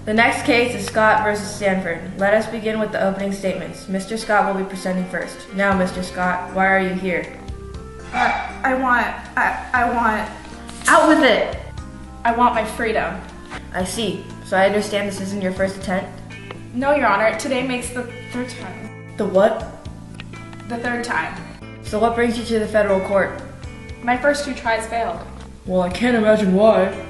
The next case is Scott versus Sanford. Let us begin with the opening statements. Mr. Scott will be presenting first. Now, Mr. Scott, why are you here? I want Out with it! I want my freedom. I see. So I understand this isn't your first attempt? No, Your Honor, today makes the third time. The what? The third time. So what brings you to the federal court? My first 2 tries failed. Well, I can't imagine why.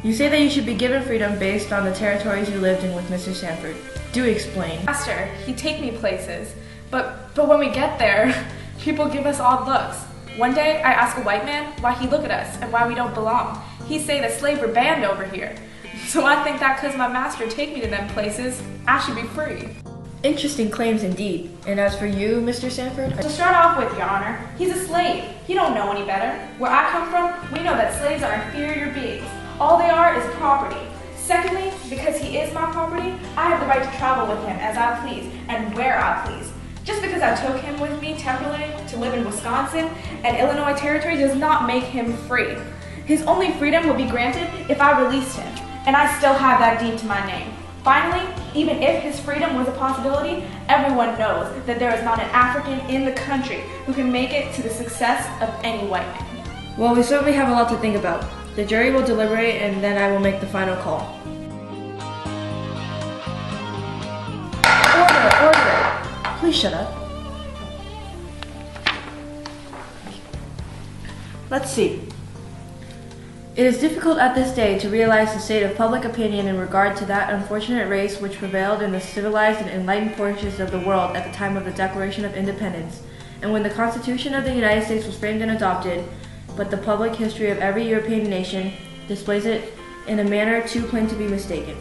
You say that you should be given freedom based on the territories you lived in with Mr. Sanford. Do explain. Master, he'd take me places, but when we get there, people give us odd looks. One day, I ask a white man why he look at us and why we don't belong. He say that slaves were banned over here. So I think that cause my master take me to them places, I should be free. Interesting claims indeed. And as for you, Mr. Sanford? To start off with, Your Honor, he's a slave. He don't know any better. Where I come from, we know that slaves are inferior beings. All they are is property. Secondly, because he is my property, I have the right to travel with him as I please and where I please. Just because I took him with me temporarily to live in Wisconsin and Illinois territory does not make him free. His only freedom will be granted if I released him, and I still have that deed to my name. Finally, even if his freedom was a possibility, everyone knows that there is not an African in the country who can make it to the success of any white man. Well, we certainly have a lot to think about. The jury will deliberate and then I will make the final call. Order! Please shut up. Let's see. It is difficult at this day to realize the state of public opinion in regard to that unfortunate race which prevailed in the civilized and enlightened portions of the world at the time of the Declaration of Independence, and when the Constitution of the United States was framed and adopted, but the public history of every European nation displays it in a manner too plain to be mistaken.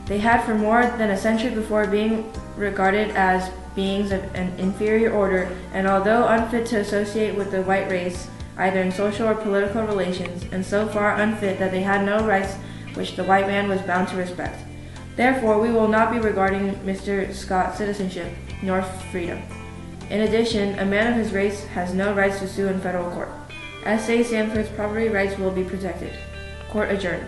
They had for more than a century before being regarded as beings of an inferior order, and although unfit to associate with the white race, either in social or political relations, and so far unfit that they had no rights which the white man was bound to respect. Therefore, we will not be regarding Mr. Scott's citizenship nor freedom. In addition, a man of his race has no rights to sue in federal court. S.A. Sanford's property rights will be protected. Court adjourned.